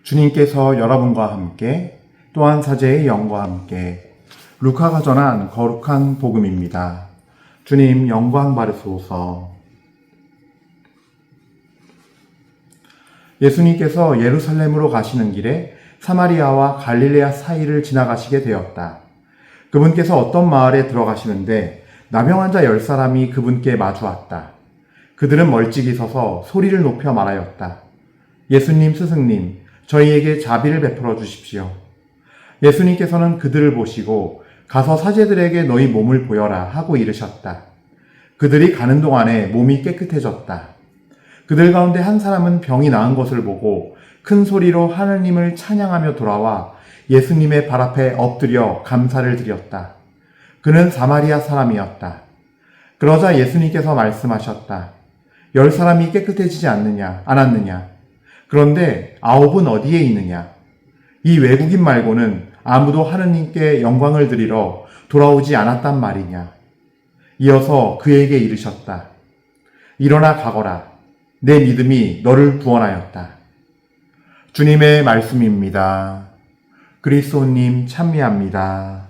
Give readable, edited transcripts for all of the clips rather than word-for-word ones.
주님께서 여러분과 함께 또한 사제의 영과 함께 루카가 전한 거룩한 복음입니다. 주님 영광 받으소서. 예수님께서 예루살렘으로 가시는 길에 사마리아와 갈릴레아 사이를 지나가시게 되었다. 그분께서 어떤 마을에 들어가시는데 나병 환자 10사람이 그분께 마주 왔다. 그들은 멀찍이 서서 소리를 높여 말하였다. 예수님, 스승님, 저희에게 자비를 베풀어 주십시오. 예수님께서는 그들을 보시고 가서 사제들에게 너희 몸을 보여라 하고 이르셨다. 그들이 가는 동안에 몸이 깨끗해졌다. 그들 가운데 한 사람은 병이 나은 것을 보고 큰 소리로 하느님을 찬양하며 돌아와 예수님의 발 앞에 엎드려 감사를 드렸다. 그는 사마리아 사람이었다. 그러자 예수님께서 말씀하셨다. 10사람이 깨끗해지지 않았느냐? 그런데 9은 어디에 있느냐? 이 외국인 말고는 아무도 하느님께 영광을 드리러 돌아오지 않았단 말이냐? 이어서 그에게 이르셨다. 일어나 가거라. 내 믿음이 너를 구원하였다. 주님의 말씀입니다. 그리스도님 찬미합니다.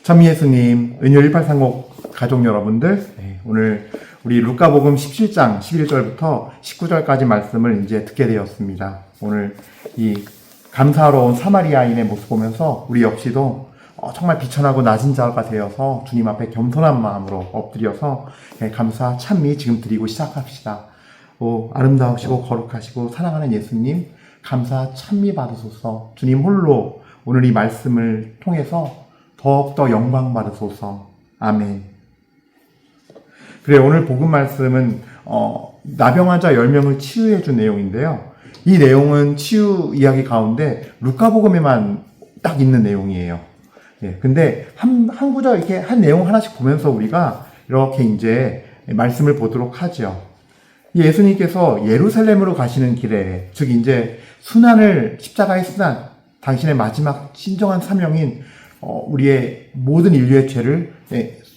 찬미 예수님, 은효 1830 가족 여러분들, 오늘 우리 루카복음 17장 11절부터 19절까지 말씀을 이제 듣게 되었습니다. 오늘 이 감사로운 사마리아인의 모습 보면서 우리 역시도 정말 비천하고 낮은 자가 되어서 주님 앞에 겸손한 마음으로 엎드려서 감사 찬미 지금 드리고 시작합시다. 아름다우시고 거룩하시고 사랑하는 예수님, 감사 찬미 받으소서. 주님 홀로 오늘 이 말씀을 통해서 더욱더 영광 받으소서. 아멘. 그래, 오늘 복음 말씀은 나병 환자 10명을 치유해 준 내용인데요. 이 내용은 치유 이야기 가운데 루카복음에만 딱 있는 내용이에요. 근데 한 구절 이렇게 한 내용 하나씩 보면서 우리가 이렇게 이제 말씀을 보도록 하죠. 예수님께서 예루살렘으로 가시는 길에, 즉 이제 십자가의 순환, 당신의 마지막 진정한 사명인 우리의 모든 인류의 죄를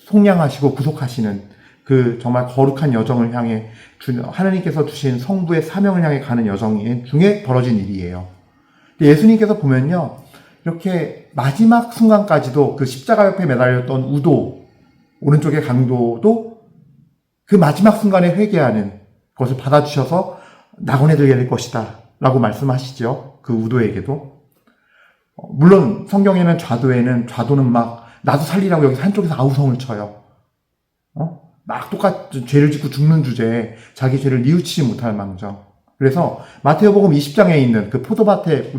속량하시고 구속하시는 그 정말 거룩한 여정을 향해 하나님께서 주신 성부의 사명을 향해 가는 여정 중에 벌어진 일이에요. 예수님께서 보면요, 이렇게 마지막 순간까지도 그 십자가 옆에 매달렸던 우도, 오른쪽의 강도도 그 마지막 순간에 회개하는 것을 받아주셔서 낙원에 들게 될 것이다 라고 말씀하시죠. 그 우도에게도. 물론 성경에는 좌도는 막 나도 살리라고 여기서 한쪽에서 아우성을 쳐요. 막 똑같이 죄를 짓고 죽는 주제에 자기 죄를 뉘우치지 못할 망정. 그래서 마태복음 20장에 있는 그 포도밭에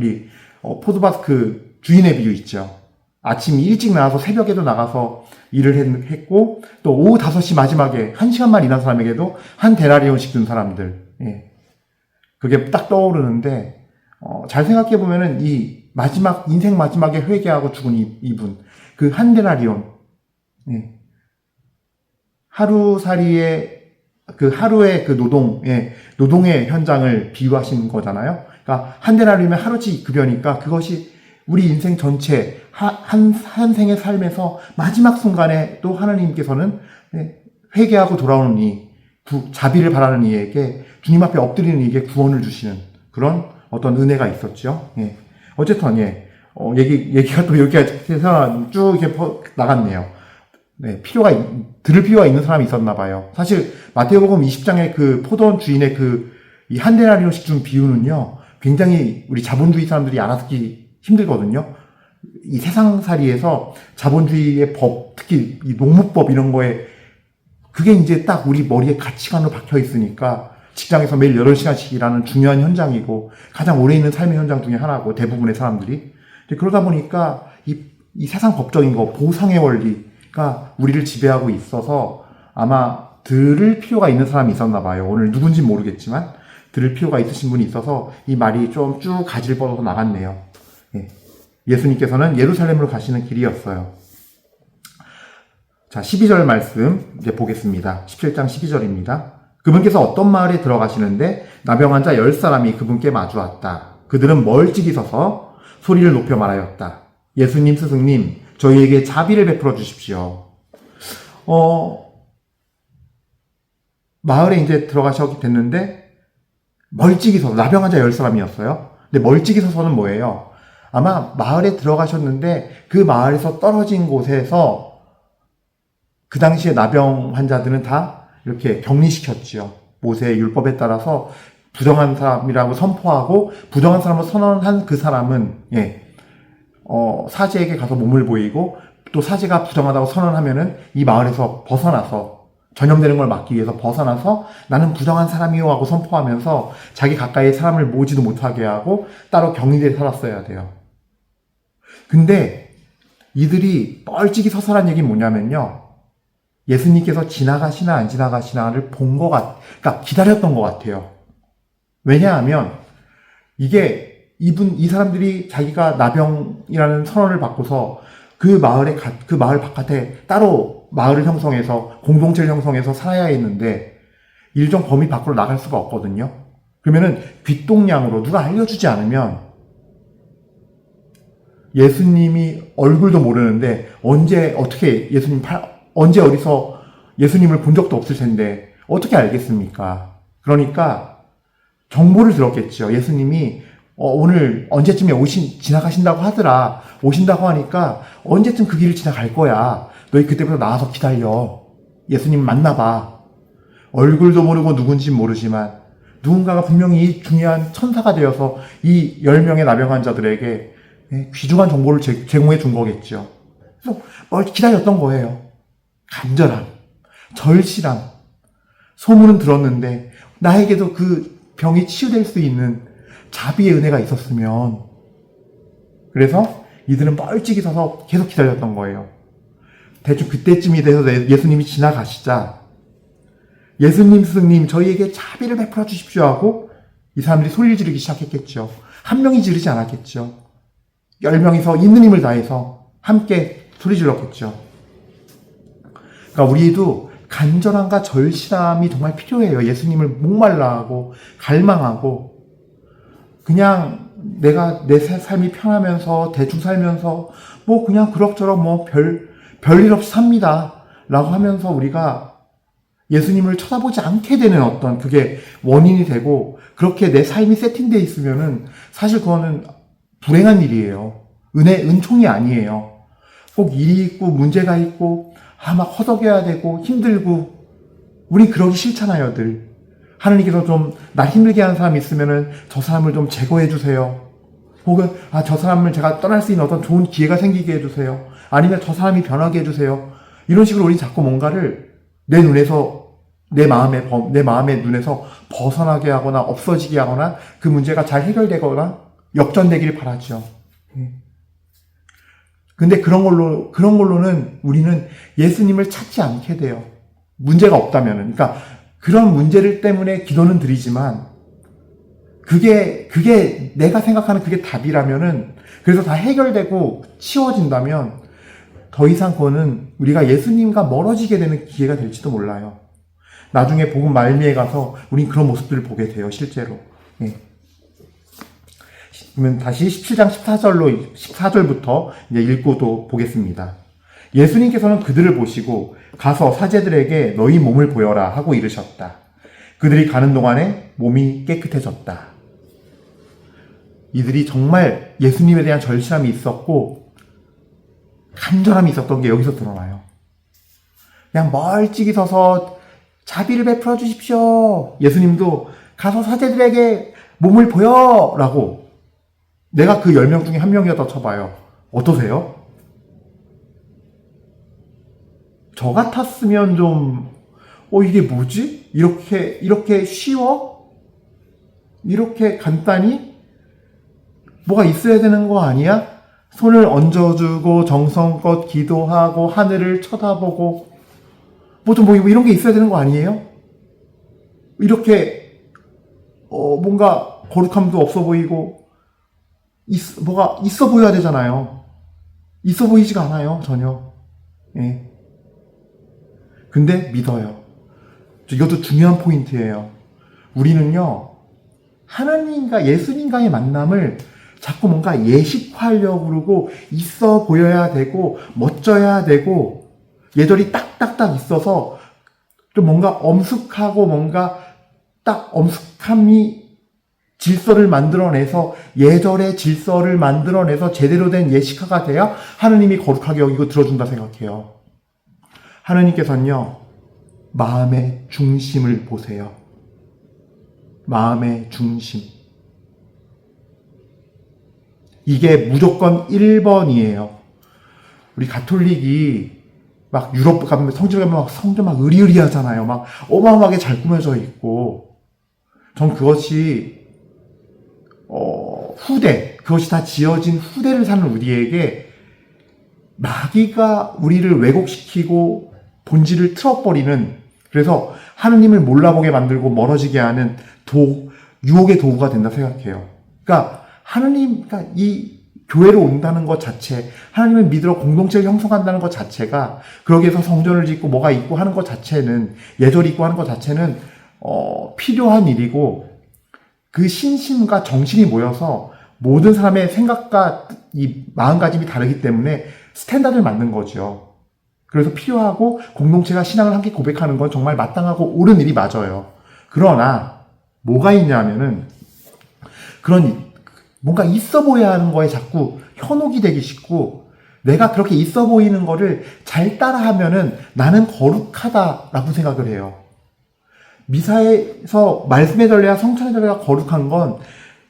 포도밭 그 주인의 비유 있죠. 아침 일찍 나와서 새벽에도 나가서 일을 했고, 또 오후 5시 마지막에 1시간만 일한 사람에게도 한 데나리온씩 준 사람들. 그게 딱 떠오르는데, 잘 생각해 보면은 이 인생 마지막에 회개하고 죽은 이분, 그 한 데나리온. 하루살이의 그 하루의 그 노동의 현장을 비유하신 거잖아요. 그러니까 한 데나리온이면 하루치 급여니까 그것이 우리 인생 전체 한 생의 삶에서 마지막 순간에 또 하나님께서는 회개하고 돌아오는 자비를 바라는 이에게 주님 앞에 엎드리는 이에게 구원을 주시는 그런 어떤 은혜가 있었죠. 어쨌든 얘기가 또 이렇게 해서 쭉 이렇게 나갔네요. 들을 필요가 있는 사람이 있었나 봐요. 사실 마태복음 20장의 그 포도원 주인의 이 한 데나리온씩 준 비유는요, 굉장히 우리 자본주의 사람들이 알아듣기 힘들거든요. 이 세상살이에서 자본주의의 법, 특히 이 농무법 이런 거에 그게 이제 딱 우리 머리에 가치관으로 박혀 있으니까 직장에서 매일 8시간씩 일하는 중요한 현장이고 가장 오래 있는 삶의 현장 중에 하나고 대부분의 사람들이. 그러다 보니까 이 세상 법적인 거, 보상의 원리가 우리를 지배하고 있어서 아마 들을 필요가 있는 사람이 있었나 봐요. 오늘 누군지 모르겠지만 들을 필요가 있으신 분이 있어서 이 말이 좀 쭉 가지를 뻗어서 나갔네요. 예수님께서는 예루살렘으로 가시는 길이었어요. 자, 12절 말씀 이제 보겠습니다. 17장 12절입니다. 그분께서 어떤 마을에 들어가시는데 나병 환자 10사람이 그분께 마주 왔다. 그들은 멀찍이 서서 소리를 높여 말하였다. 예수님, 스승님, 저희에게 자비를 베풀어 주십시오. 마을에 이제 들어가셔게 됐는데, 멀찍이 서서, 나병 환자 10사람이었어요. 근데 멀찍이 서서는 뭐예요? 아마 마을에 들어가셨는데, 그 마을에서 떨어진 곳에서, 그 당시에 나병 환자들은 다 이렇게 격리시켰지요. 모세의 율법에 따라서 부정한 사람이라고 선포하고, 부정한 사람을 선언한 그 사람은, 사제에게 가서 몸을 보이고, 또 사제가 부정하다고 선언하면은 이 마을에서 벗어나서, 전염되는 걸 막기 위해서 벗어나서 나는 부정한 사람이요 하고 선포하면서 자기 가까이에 사람을 모지도 못하게 하고 따로 격리돼 살았어야 돼요. 근데 이들이 뻘찍이 서서란 얘기는 뭐냐면요. 예수님께서 지나가시나 안 지나가시나를 그러니까 기다렸던 것 같아요. 왜냐하면 이게 이 사람들이 자기가 나병이라는 선언을 받고서 그 마을 바깥에 따로 마을을 형성해서, 공동체를 형성해서 살아야 했는데, 일정 범위 밖으로 나갈 수가 없거든요. 그러면은, 귓동냥으로 누가 알려주지 않으면, 예수님이 얼굴도 모르는데, 언제 어디서 예수님을 본 적도 없을 텐데, 어떻게 알겠습니까? 그러니까, 정보를 들었겠죠. 예수님이 오늘 언제쯤에 지나가신다고 하더라. 오신다고 하니까 언제쯤 그 길을 지나갈 거야. 너희 그때부터 나와서 기다려. 예수님 만나봐. 얼굴도 모르고 누군지 모르지만 누군가가 분명히 이 중요한 천사가 되어서 이 10명의 나병 환자들에게 귀중한 정보를 제공해 준 거겠죠. 그래서 기다렸던 거예요. 간절함, 절실함. 소문은 들었는데 나에게도 그 병이 치유될 수 있는 자비의 은혜가 있었으면. 그래서 이들은 뻘찍이 서서 계속 기다렸던 거예요. 대충 그때쯤이 돼서 예수님이 지나가시자, 예수님 스승님 저희에게 자비를 베풀어 주십시오 하고 이 사람들이 소리를 지르기 시작했겠죠. 한 명이 지르지 않았겠죠. 10명이서 있는 힘을 다해서 함께 소리 질렀겠죠. 그러니까 우리도 간절함과 절실함이 정말 필요해요. 예수님을 목말라하고 갈망하고, 그냥 내가 내 삶이 편하면서 대충 살면서 뭐 그냥 그럭저럭 뭐 별일 없이 삽니다 라고 하면서 우리가 예수님을 쳐다보지 않게 되는 어떤 그게 원인이 되고, 그렇게 내 삶이 세팅되어 있으면은 사실 그거는 불행한 일이에요. 은총이 아니에요. 꼭 일이 있고 문제가 있고 막 허덕여야 되고 힘들고, 우린 그러기 싫잖아요, 늘. 하느님께서 좀 날 힘들게 하는 사람이 있으면은 저 사람을 좀 제거해 주세요. 혹은 저 사람을 제가 떠날 수 있는 어떤 좋은 기회가 생기게 해주세요. 아니면 저 사람이 변하게 해주세요. 이런 식으로 우리 자꾸 뭔가를 내 마음의 눈에서 벗어나게 하거나 없어지게 하거나 그 문제가 잘 해결되거나 역전되길 바라죠. 근데 그런 걸로는 우리는 예수님을 찾지 않게 돼요. 문제가 없다면은. 그러니까 그런 문제를 때문에 기도는 드리지만 그게 내가 생각하는 그게 답이라면은, 그래서 다 해결되고 치워진다면 더 이상 그거는 우리가 예수님과 멀어지게 되는 기회가 될지도 몰라요. 나중에 복음 말미에 가서 우린 그런 모습들을 보게 돼요, 실제로. 그러면 다시 17장 14절부터 이제 읽고 또 보겠습니다. 예수님께서는 그들을 보시고 가서 사제들에게 너희 몸을 보여라 하고 이르셨다. 그들이 가는 동안에 몸이 깨끗해졌다. 이들이 정말 예수님에 대한 절실함이 있었고 간절함이 있었던 게 여기서 드러나요. 그냥 멀찍이 서서 자비를 베풀어 주십시오. 예수님도 가서 사제들에게 몸을 보여 라고. 내가 그 10명 중에 한 명이었다 쳐봐요. 어떠세요? 저 같았으면 좀 이게 뭐지? 이렇게 쉬워? 이렇게 간단히? 뭐가 있어야 되는 거 아니야? 손을 얹어주고 정성껏 기도하고 하늘을 쳐다보고 뭐 이런 게 있어야 되는 거 아니에요? 이렇게 뭔가 거룩함도 없어 보이고 뭐가 있어 보여야 되잖아요. 있어 보이지가 않아요, 전혀. 예. 근데 믿어요. 이것도 중요한 포인트예요. 우리는요, 하나님과 예수님과의 만남을 자꾸 뭔가 예식화하려고 그러고 있어 보여야 되고 멋져야 되고 예절이 딱딱딱 있어서 또 뭔가 엄숙하고 뭔가 딱 엄숙함이 질서를 만들어내서 예절의 질서를 만들어내서 제대로 된 예시카가 돼야 하느님이 거룩하게 여기고 들어준다 생각해요. 하느님께서는요, 마음의 중심을 보세요. 마음의 중심. 이게 무조건 1번이에요. 우리 가톨릭이 막 유럽 가면 성지로 가면 막 성전 막 으리으리하잖아요. 막 어마어마하게 잘 꾸며져 있고. 전 그것이 그것이 다 지어진 후대를 사는 우리에게 마귀가 우리를 왜곡시키고 본질을 틀어버리는, 그래서 하느님을 몰라보게 만들고 멀어지게 하는 유혹의 도구가 된다 생각해요. 그러니까 그러니까 이 교회로 온다는 것 자체, 하나님을 믿으러 공동체를 형성한다는 것 자체가, 그러기 위해서 성전을 짓고 뭐가 있고 하는 것 자체는, 예절이 있고 하는 것 자체는 필요한 일이고, 그 신심과 정신이 모여서 모든 사람의 생각과 이 마음가짐이 다르기 때문에 스탠다드를 만든 거죠. 그래서 필요하고 공동체가 신앙을 함께 고백하는 건 정말 마땅하고 옳은 일이 맞아요. 그러나 뭐가 있냐면은 그런 뭔가 있어 보여야 하는 거에 자꾸 현혹이 되기 쉽고, 내가 그렇게 있어 보이는 거를 잘 따라하면은 나는 거룩하다라고 생각을 해요. 미사에서 말씀의 전례와 성찬의 전례가 거룩한 건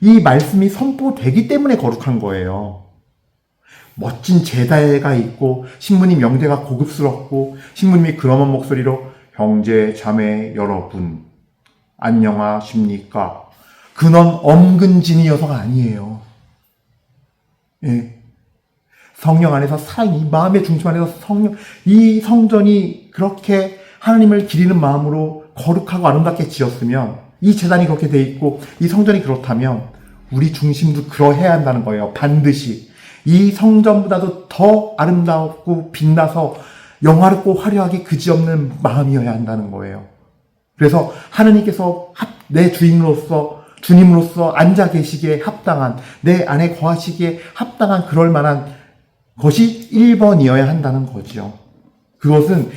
이 말씀이 선포되기 때문에 거룩한 거예요. 멋진 제다가 있고 신부님 명제가 고급스럽고 신부님이 근엄한 목소리로 형제 자매 여러분 안녕하십니까, 근엄 엄근진이어서가 아니에요. 예. 성령 안에서 사랑이, 마음의 중심 안에서 이 성전이 그렇게 하나님을 기리는 마음으로 거룩하고 아름답게 지었으면, 이 제단이 그렇게 돼 있고 이 성전이 그렇다면 우리 중심도 그러해야 한다는 거예요. 반드시 이 성전보다도 더 아름답고 빛나서 영화롭고 화려하게 그지없는 마음이어야 한다는 거예요. 그래서 하느님께서 내 주님으로서 앉아 계시기에 합당한, 내 안에 거하시기에 합당한 그럴 만한 것이 1번이어야 한다는 거죠. 그것은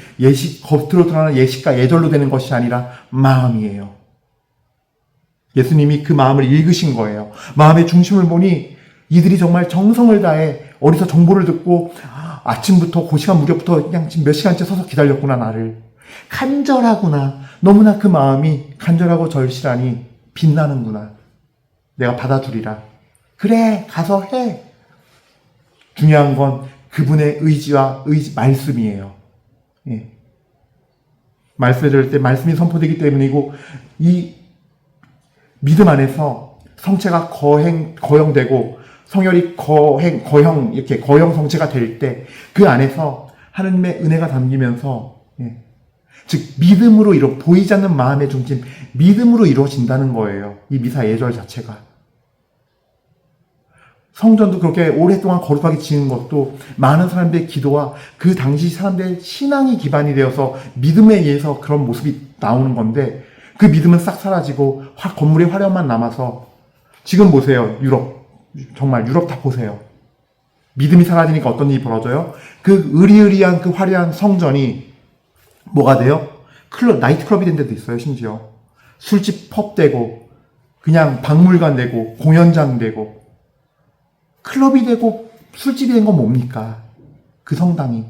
겉으로 드러나는 예식과 예절로 되는 것이 아니라 마음이에요. 예수님이 그 마음을 읽으신 거예요. 마음의 중심을 보니 이들이 정말 정성을 다해 어디서 정보를 듣고 아침부터 그 시간 무렵부터 그냥 지금 몇 시간째 서서 기다렸구나, 나를. 간절하구나. 너무나 그 마음이 간절하고 절실하니 빛나는구나. 내가 받아주리라. 그래, 가서 해. 중요한 건 그분의 말씀이에요. 예. 말씀을 들을 때 말씀이 선포되기 때문이고, 이 믿음 안에서 성체가 거형되고 성혈이 이렇게 거형 성체가 될 때 그 안에서 하느님의 은혜가 담기면서, 예. 즉 믿음으로 보이지 않는 마음의 중심, 믿음으로 이루어진다는 거예요. 이 미사 예절 자체가. 성전도 그렇게 오랫동안 거룩하게 지은 것도 많은 사람들의 기도와 그 당시 사람들의 신앙이 기반이 되어서 믿음에 의해서 그런 모습이 나오는 건데, 그 믿음은 싹 사라지고 건물의 화려함만 남아서, 지금 보세요. 정말 유럽 다 보세요. 믿음이 사라지니까 어떤 일이 벌어져요? 그 으리으리한 그 화려한 성전이 뭐가 돼요? 나이트클럽이 된 데도 있어요. 심지어 술집 펍 되고, 그냥 박물관 되고, 공연장 되고, 클럽이 되고 술집이 된 건 뭡니까? 그 성당이.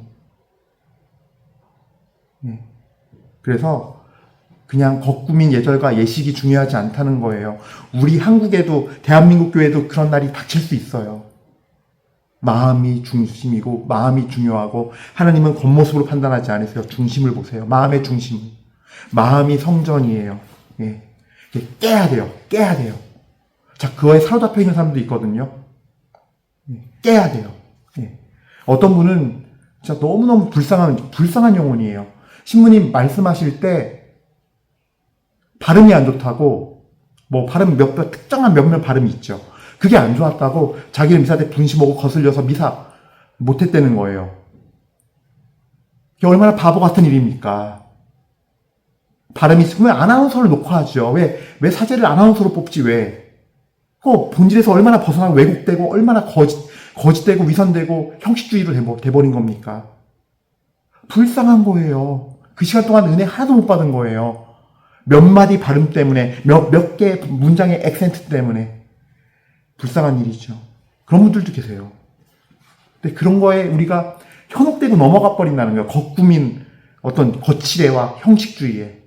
네. 그래서 그냥 겉구민 예절과 예식이 중요하지 않다는 거예요. 우리 한국에도, 대한민국 교회도 그런 날이 닥칠 수 있어요. 마음이 중심이고 마음이 중요하고, 하나님은 겉모습으로 판단하지 않으세요. 중심을 보세요. 마음의 중심. 마음이 성전이에요. 예. 깨야 돼요. 깨야 돼요. 자, 그거에 사로잡혀 있는 사람도 있거든요. 깨야 돼요. 예. 어떤 분은 진짜 너무너무 불쌍한 영혼이에요. 신부님 말씀하실 때 발음이 안 좋다고, 특정한 몇몇 발음이 있죠. 그게 안 좋았다고 자기는 미사 때 분심하고 거슬려서 미사 못했다는 거예요. 이게 얼마나 바보 같은 일입니까? 발음이 있으면 아나운서를 놓고 하죠. 왜 사제를 아나운서로 뽑지, 왜? 본질에서 얼마나 벗어나고 왜곡되고 얼마나 거짓되고 위선되고 형식주의로 돼버린 겁니까? 불쌍한 거예요. 그 시간 동안 은혜 하나도 못 받은 거예요. 몇 마디 발음 때문에, 몇 개 문장의 액센트 때문에. 불쌍한 일이죠. 그런 분들도 계세요. 근데 그런 거에 우리가 현혹되고 넘어가 버린다는 거예요. 거꾸민 어떤 거칠애와 형식주의에.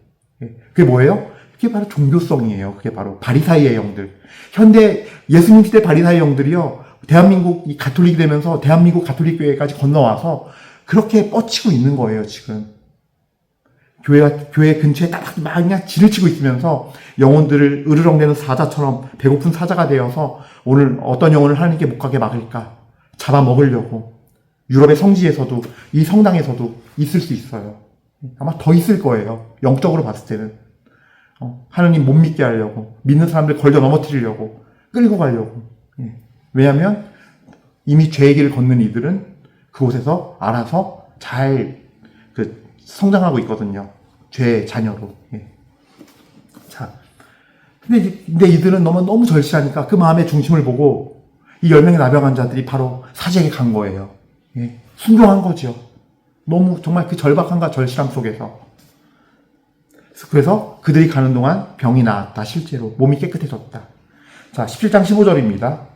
그게 뭐예요? 그게 바로 종교성이에요. 그게 바로 바리사이의 영들. 현대 예수님 시대 바리사이 영들이요. 대한민국 이 가톨릭이 되면서 대한민국 가톨릭 교회까지 건너와서 그렇게 뻗치고 있는 거예요, 지금. 교회 근처에 딱 막 그냥 지를 치고 있으면서 영혼들을 으르렁대는 사자처럼 배고픈 사자가 되어서 오늘 어떤 영혼을 하나님께 못 가게 막을까 잡아먹으려고 유럽의 성지에서도 이 성당에서도 있을 수 있어요. 아마 더 있을 거예요. 영적으로 봤을 때는. 하나님 못 믿게 하려고 믿는 사람들 걸려 넘어뜨리려고 끌고 가려고. 왜냐하면 이미 죄의 길을 걷는 이들은 그곳에서 알아서 잘 성장하고 있거든요. 죄의 자녀로. 자, 근데 이들은 너무 절실하니까 그 마음의 중심을 보고 이 10명의 나병 자들이 바로 사제에게 간 거예요. 순종한 거죠. 너무 정말 그 절박함과 절실함 속에서. 그래서 그들이 가는 동안 병이 나았다. 실제로 몸이 깨끗해졌다. 자, 17장 15절입니다.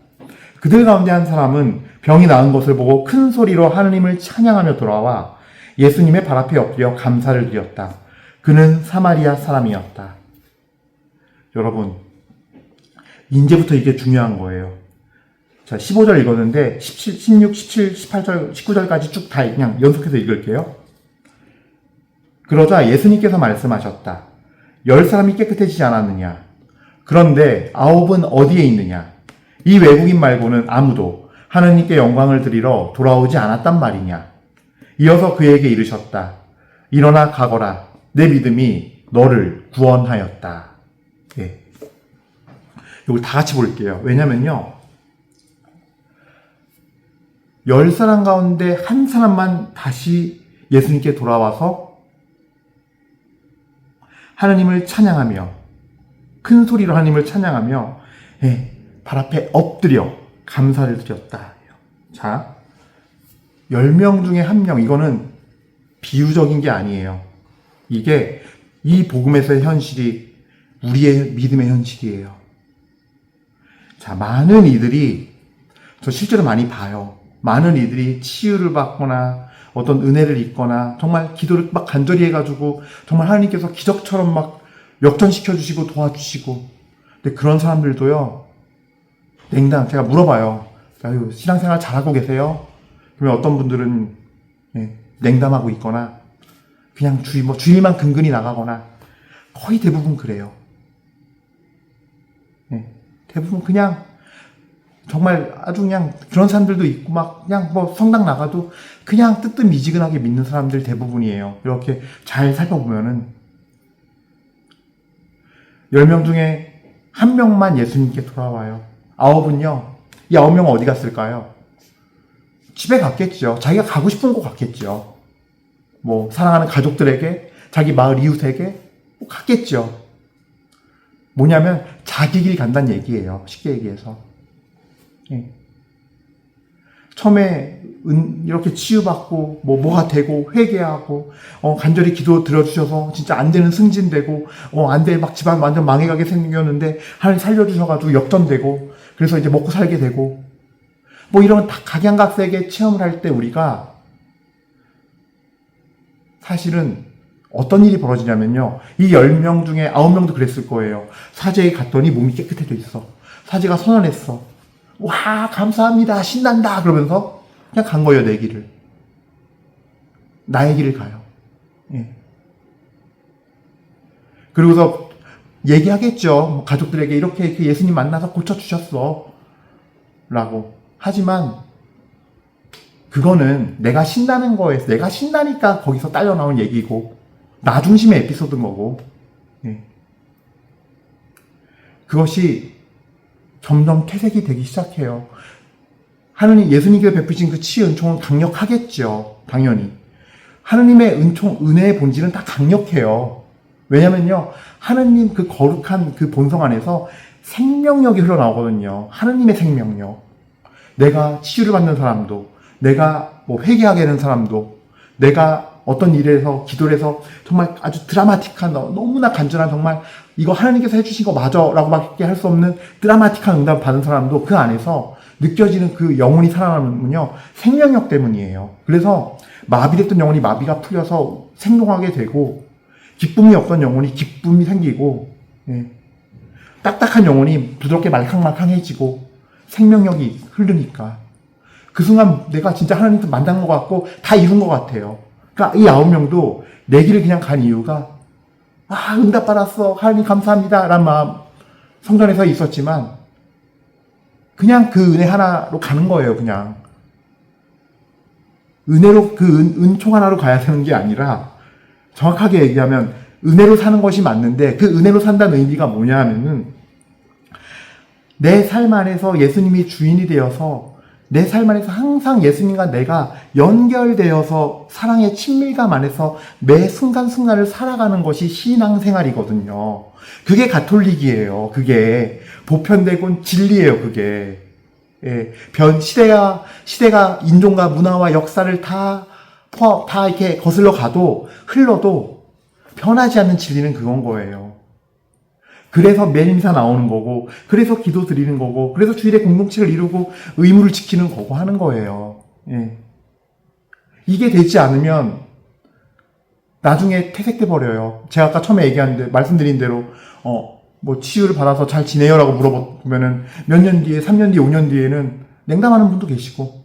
그들 가운데 한 사람은 병이 나은 것을 보고 큰 소리로 하느님을 찬양하며 돌아와 예수님의 발 앞에 엎드려 감사를 드렸다. 그는 사마리아 사람이었다. 여러분, 이제부터 이게 중요한 거예요. 자, 15절 읽었는데 17, 16, 17, 18절, 19절까지 쭉 다 그냥 연속해서 읽을게요. 그러자 예수님께서 말씀하셨다. 10사람이 깨끗해지지 않았느냐? 그런데 9은 어디에 있느냐? 이 외국인 말고는 아무도 하느님께 영광을 드리러 돌아오지 않았단 말이냐? 이어서 그에게 이르셨다. 일어나 가거라. 내 믿음이 너를 구원하였다. 예. 이걸 다 같이 볼게요. 왜냐면요. 10사람 가운데 한 사람만 다시 예수님께 돌아와서 하나님을 찬양하며 큰 소리로 하나님을 찬양하며 발 앞에 엎드려 감사를 드렸다. 자, 10명 중에 1명, 이거는 비유적인 게 아니에요. 이게 이 복음에서의 현실이 우리의 믿음의 현실이에요. 자, 많은 이들이, 저 실제로 많이 봐요. 많은 이들이 치유를 받거나 어떤 은혜를 입거나 정말 기도를 막 간절히 해가지고 정말 하나님께서 기적처럼 막 역전시켜주시고 도와주시고. 근데 그런 사람들도요, 제가 물어봐요. 아유, 신앙생활 잘하고 계세요? 그러면 어떤 분들은 냉담하고 있거나 그냥 주일만 근근히 나가거나 거의 대부분 그래요. 대부분 그냥 정말 아주 그냥 그런 사람들도 있고 막 그냥 성당 나가도 그냥 뜨뜻미지근하게 믿는 사람들 대부분이에요. 이렇게 잘 살펴보면은 10명 중에 1명만 예수님께 돌아와요. 9은요. 이 9명은 어디 갔을까요? 집에 갔겠죠. 자기가 가고 싶은 곳 갔겠죠. 사랑하는 가족들에게, 자기 마을 이웃에게 갔겠죠. 뭐냐면 자기 길 간다는 얘기예요. 쉽게 얘기해서. 처음에 이렇게 치유받고 뭐가 되고 회개하고 간절히 기도 들어주셔서 진짜 안 되는 승진되고 안 돼 막 집안 완전 망해가게 생겼는데 하나님 살려주셔가지고 역전되고 그래서 이제 먹고 살게 되고 이런 다 각양각색의 체험을 할 때 우리가 사실은 어떤 일이 벌어지냐면요. 이 10명 중에 9명도 그랬을 거예요. 사제에 갔더니 몸이 깨끗해져 있어. 사제가 선언했어. 와, 감사합니다. 신난다. 그러면서 그냥 간 거예요, 내 길을. 나의 길을 가요. 그리고서 얘기하겠죠. 가족들에게 이렇게 예수님 만나서 고쳐주셨어. 라고. 하지만 그거는 내가 신나는 거에서 내가 신나니까 거기서 딸려 나온 얘기고 나 중심의 에피소드인 거고 그것이 점점 퇴색이 되기 시작해요. 하느님 예수님께서 베푸신 그 치유 은총은 강력하겠죠. 당연히 하느님의 은혜의 본질은 다 강력해요. 왜냐면요 하느님 그 거룩한 그 본성 안에서 생명력이 흘러나오거든요. 하느님의 생명력. 내가 치유를 받는 사람도, 내가 회개하게 되는 사람도, 내가 어떤 일에서 기도를 해서 정말 아주 드라마틱한 너무나 간절한 정말 이거 하나님께서 해주신 거 맞아 라고 밖에 할 수 없는 드라마틱한 응답을 받은 사람도 그 안에서 느껴지는 그 영혼이 살아남으면요 생명력 때문이에요. 그래서 마비됐던 영혼이 마비가 풀려서 생동하게 되고 기쁨이 없던 영혼이 기쁨이 생기고 딱딱한 영혼이 부드럽게 말캉말캉해지고 생명력이 흐르니까 그 순간 내가 진짜 하나님께 만난 것 같고 다 이룬 것 같아요. 그러니까 이 9명도 내 길을 그냥 간 이유가 응답 받았어 하나님 감사합니다 라는 마음 성전에서 있었지만 그냥 그 은혜 하나로 가는 거예요. 그냥 은혜로 그 은총 하나로 가야 되는 게 아니라 정확하게 얘기하면 은혜로 사는 것이 맞는데 그 은혜로 산다는 의미가 뭐냐 하면은 내 삶 안에서 예수님이 주인이 되어서 내 삶 안에서 항상 예수님과 내가 연결되어서 사랑의 친밀감 안에서 매 순간순간을 살아가는 것이 신앙생활이거든요. 그게 가톨릭이에요. 그게 보편되고 진리예요. 그게 시대가 인종과 문화와 역사를 다 이렇게 거슬러 가도 흘러도 변하지 않는 진리는 그건 거예요. 그래서 매일미사 나오는 거고, 그래서 기도 드리는 거고, 그래서 주일에 공동체를 이루고 의무를 지키는 거고 하는 거예요. 이게 되지 않으면 나중에 퇴색돼 버려요. 제가 아까 처음에 말씀드린 대로 뭐 치유를 받아서 잘 지내요라고 물어보면은 몇 년 뒤에, 3년 뒤에, 5년 뒤에는 냉담하는 분도 계시고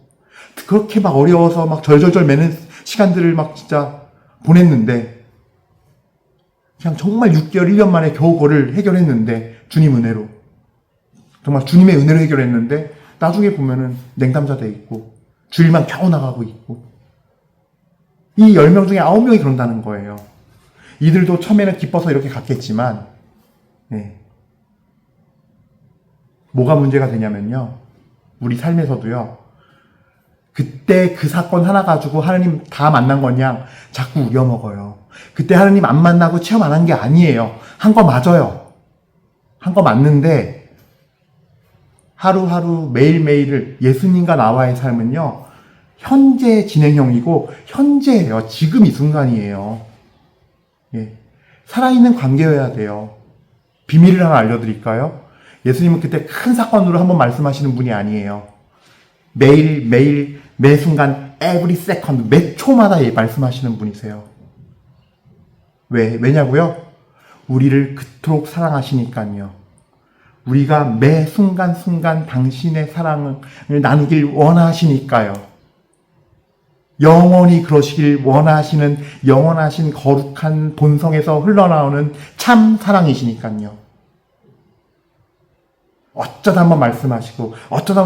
그렇게 막 어려워서 막 절절절 매는 시간들을 막 진짜 보냈는데 그냥 정말 6개월, 1년 만에 겨우 그거를 해결했는데 주님 은혜로 정말 주님의 은혜로 해결했는데 나중에 보면은 냉담자 돼 있고 주일만 겨우 나가고 있고 이 10명 중에 9명이 그런다는 거예요. 이들도 처음에는 기뻐서 이렇게 갔겠지만 뭐가 문제가 되냐면요. 우리 삶에서도요. 그때 그 사건 하나 가지고 하나님 다 만난 거냐 자꾸 우겨먹어요. 그때 하나님 안 만나고 체험 안 한 게 아니에요. 한 거 맞아요. 한 거 맞는데 하루하루 매일매일을 예수님과 나와의 삶은요. 현재 진행형이고 현재예요. 지금 이 순간이에요. 살아있는 관계여야 돼요. 비밀을 하나 알려드릴까요? 예수님은 그때 큰 사건으로 한번 말씀하시는 분이 아니에요. 매일 매 순간 every second 매 초마다 말씀하시는 분이세요. 왜냐고요? 우리를 그토록 사랑하시니까요. 우리가 매 순간순간 당신의 사랑을 나누길 원하시니까요. 영원히 그러시길 원하시는 영원하신 거룩한 본성에서 흘러나오는 참 사랑이시니까요. 어쩌다 한번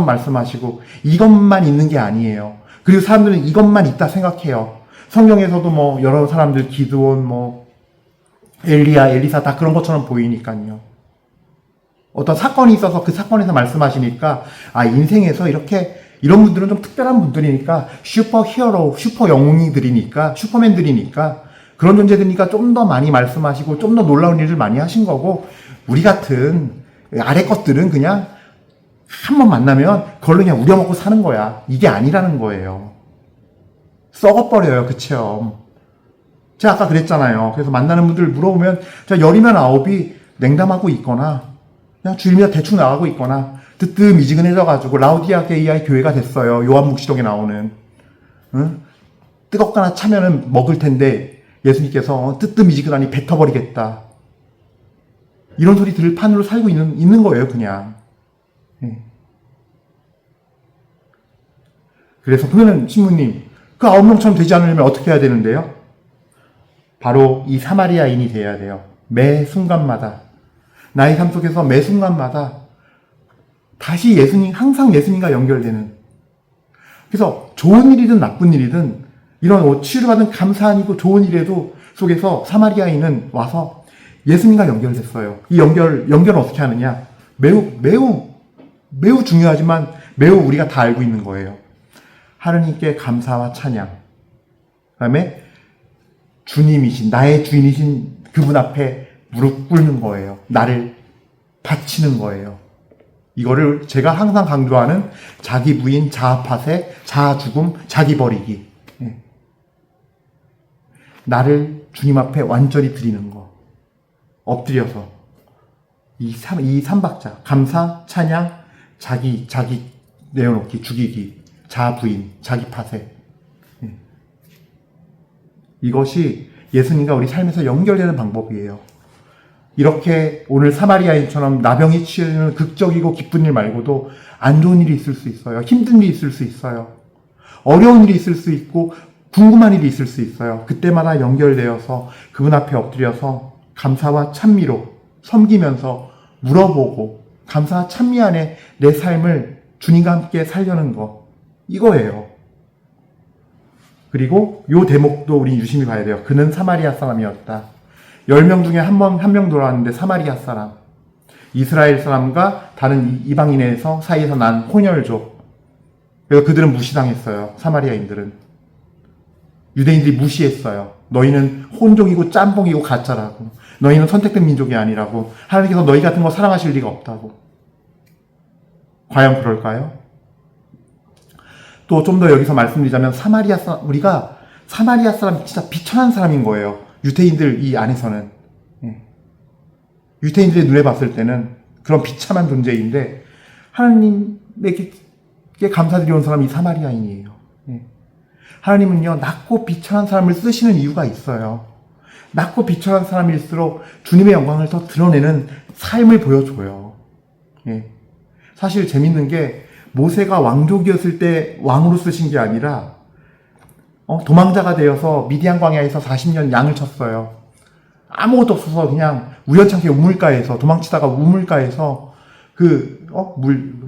말씀하시고 이것만 있는 게 아니에요. 그리고 사람들은 이것만 있다 생각해요. 성경에서도 뭐 여러 사람들 기드온 엘리야, 엘리사 다 그런 것처럼 보이니까요. 어떤 사건이 있어서 그 사건에서 말씀하시니까 인생에서 이런 분들은 좀 특별한 분들이니까 슈퍼 히어로, 슈퍼 영웅이들이니까 슈퍼맨들이니까 그런 존재들이니까 좀 더 많이 말씀하시고 좀 더 놀라운 일을 많이 하신 거고 우리 같은 아래 것들은 그냥 한번 만나면 그걸로 그냥 우려먹고 사는 거야. 이게 아니라는 거예요. 썩어버려요, 그 체험. 제가 아까 그랬잖아요. 그래서 만나는 분들 물어보면, 열이면 아홉이 냉담하고 있거나, 그냥 주일마다 대충 나가고 있거나, 뜨뜻미지근해져가지고, 라우디아게이아의 교회가 됐어요. 요한묵시록에 나오는. 응? 뜨겁거나 차면은 먹을 텐데, 예수님께서 뜨뜻미지근하니 뱉어버리겠다. 이런 소리 들을 판으로 살고 있는 거예요, 그냥. 그래서 그러면 신부님, 그 9명처럼 되지 않으려면 어떻게 해야 되는데요? 바로 이 사마리아인이 돼야 돼요. 매 순간마다. 나의 삶 속에서 매 순간마다 다시 항상 예수님과 연결되는. 그래서 좋은 일이든 나쁜 일이든 이런 치유를 받은 감사한 일이고 좋은 일에도 속에서 사마리아인은 와서 예수님과 연결됐어요. 이 연결은 어떻게 하느냐? 매우 중요하지만 매우 우리가 다 알고 있는 거예요. 하느님께 감사와 찬양. 그 다음에 주님이신, 나의 주인이신 그분 앞에 무릎 꿇는 거예요. 나를 바치는 거예요. 이거를 제가 항상 강조하는 자기 부인, 자아파세, 자아 죽음, 자기 버리기. 나를 주님 앞에 완전히 드리는 거. 엎드려서. 이 삼박자. 감사, 찬양, 자기 내어놓기, 죽이기, 자부인, 자기 파쇄. 이것이 예수님과 우리 삶에서 연결되는 방법이에요. 이렇게 오늘 사마리아인처럼 나병이 치유는 극적이고 기쁜 일 말고도 안 좋은 일이 있을 수 있어요. 힘든 일이 있을 수 있어요. 어려운 일이 있을 수 있고 궁금한 일이 있을 수 있어요. 그때마다 연결되어서 그분 앞에 엎드려서 감사와 찬미로 섬기면서 물어보고 감사와 찬미 안에 내 삶을 주님과 함께 살려는 거, 이거예요. 그리고 요 대목도 우리 유심히 봐야 돼요. 그는 사마리아 사람이었다. 10명 중에 한 명 돌아왔는데 사마리아 사람. 이스라엘 사람과 다른 이방인에서 사이에서 난 혼혈족. 그래서 그들은 무시당했어요. 사마리아인들은. 유대인들이 무시했어요. 너희는 혼종이고 짬뽕이고 가짜라고. 너희는 선택된 민족이 아니라고. 하나님께서 너희 같은 거 사랑하실 리가 없다고. 과연 그럴까요? 또 좀 더 여기서 말씀드리자면 우리가 사마리아 사람 진짜 비천한 사람인 거예요. 유대인들 이 안에서는. 유대인들의 눈에 봤을 때는 그런 비참한 존재인데 하나님에게 감사드리는 사람이 사마리아인이에요. 하나님은요, 낮고 비천한 사람을 쓰시는 이유가 있어요. 낮고 비천한 사람일수록 주님의 영광을 더 드러내는 삶을 보여줘요. 사실 재밌는 게 모세가 왕족이었을 때 왕으로 쓰신 게 아니라 도망자가 되어서 미디안 광야에서 40년 양을 쳤어요. 아무것도 없어서 그냥 우연찮게 우물가에서 도망치다가 우물가에서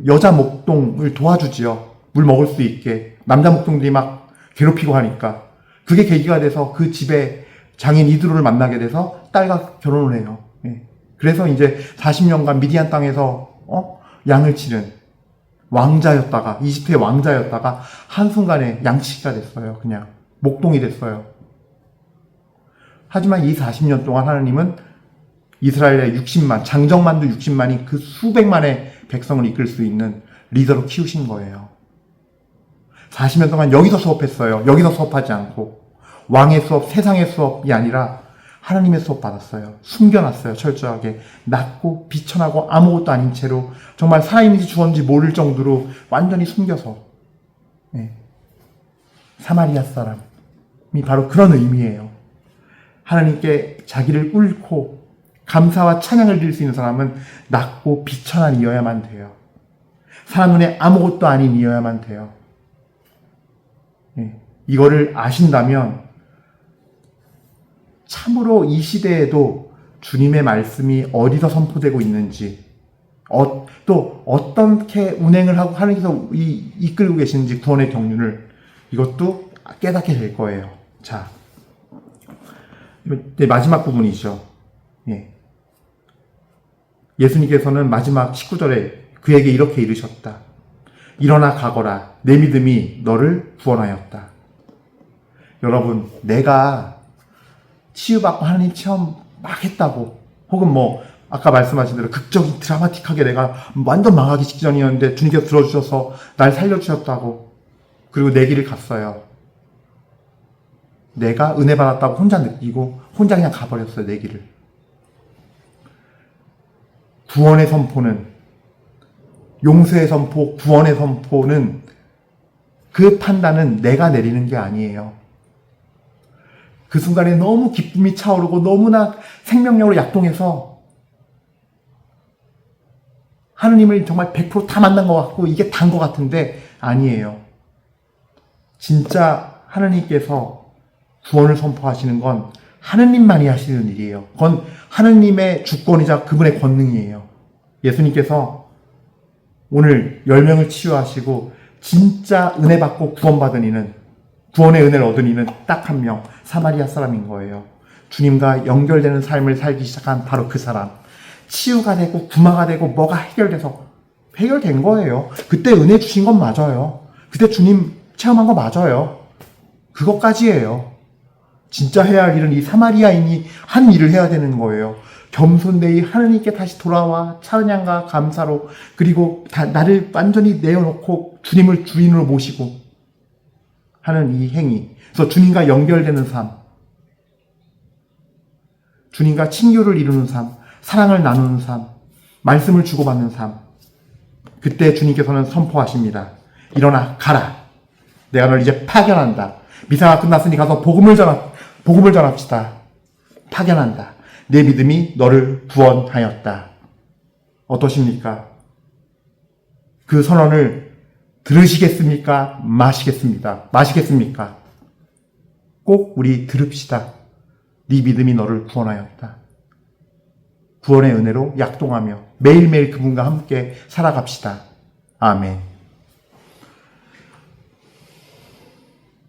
여자 목동을 도와주지요. 물 먹을 수 있게. 남자 목동들이 막 괴롭히고 하니까. 그게 계기가 돼서 그 집에 장인 이드로를 만나게 돼서 딸과 결혼을 해요. 그래서 이제 40년간 미디안 땅에서 양을 치는 왕자였다가, 이집트의 왕자였다가 한순간에 양치기가 됐어요. 그냥 목동이 됐어요. 하지만 이 40년 동안 하나님은 이스라엘의 60만, 장정만도 60만이 그 수백만의 백성을 이끌 수 있는 리더로 키우신 거예요. 40년 동안 여기서 수업했어요. 여기서 수업하지 않고. 왕의 수업, 세상의 수업이 아니라 하나님의 수업 받았어요. 숨겨놨어요. 철저하게. 낮고 비천하고 아무것도 아닌 채로 정말 살아있는지 죽었는지 모를 정도로 완전히 숨겨서. 사마리아 사람이 바로 그런 의미예요. 하나님께 자기를 꿇고 감사와 찬양을 드릴 수 있는 사람은 낮고 비천한 이어야만 돼요. 사람 눈에 아무것도 아닌 이어야만 돼요. 이거를 아신다면 참으로 이 시대에도 주님의 말씀이 어디서 선포되고 있는지, 또 어떻게 운행을 하고 하나님께서 이끌고 계시는지 구원의 경륜을 이것도 깨닫게 될 거예요. 자, 마지막 부분이죠. 예수님께서는 마지막 19절에 그에게 이렇게 이르셨다. 일어나 가거라. 내 믿음이 너를 구원하였다. 여러분, 내가 치유받고 하나님 체험 막 했다고, 혹은 아까 말씀하신 대로 극적인 드라마틱하게 내가 완전 망하기 직전이었는데 주님께서 들어주셔서 날 살려주셨다고, 그리고 내 길을 갔어요. 내가 은혜 받았다고 혼자 느끼고 혼자 그냥 가버렸어요. 내 길을. 구원의 선포는, 용서의 선포, 구원의 선포는, 그 판단은 내가 내리는 게 아니에요. 그 순간에 너무 기쁨이 차오르고 너무나 생명력으로 약동해서 하느님을 정말 100% 다 만난 것 같고 이게 단 것 같은데 아니에요. 진짜 하느님께서 구원을 선포하시는 건 하느님만이 하시는 일이에요. 그건 하느님의 주권이자 그분의 권능이에요. 예수님께서 오늘 10명을 치유하시고 진짜 은혜 받고 구원받은 이는, 구원의 은혜를 얻은 이는 딱 한 명, 사마리아 사람인 거예요. 주님과 연결되는 삶을 살기 시작한 바로 그 사람. 치유가 되고 구마가 되고 뭐가 해결돼서 해결된 거예요. 그때 은혜 주신 건 맞아요. 그때 주님 체험한 거 맞아요. 그것까지예요. 진짜 해야 할 일은 이 사마리아인이 한 일을 해야 되는 거예요. 겸손되이 하나님께 다시 돌아와 찬양과 감사로, 그리고 나를 완전히 내어놓고 주님을 주인으로 모시고 하는 이 행위. 그래서 주님과 연결되는 삶. 주님과 친교를 이루는 삶, 사랑을 나누는 삶, 말씀을 주고받는 삶. 그때 주님께서는 선포하십니다. 일어나 가라. 내가 널 이제 파견한다. 미사가 끝났으니 가서 복음을 전합시다. 파견한다. 내 믿음이 너를 구원하였다. 어떠십니까? 그 선언을 들으시겠습니까? 마시겠습니까? 꼭 우리 들읍시다. 네 믿음이 너를 구원하였다. 구원의 은혜로 약동하며 매일매일 그분과 함께 살아갑시다. 아멘.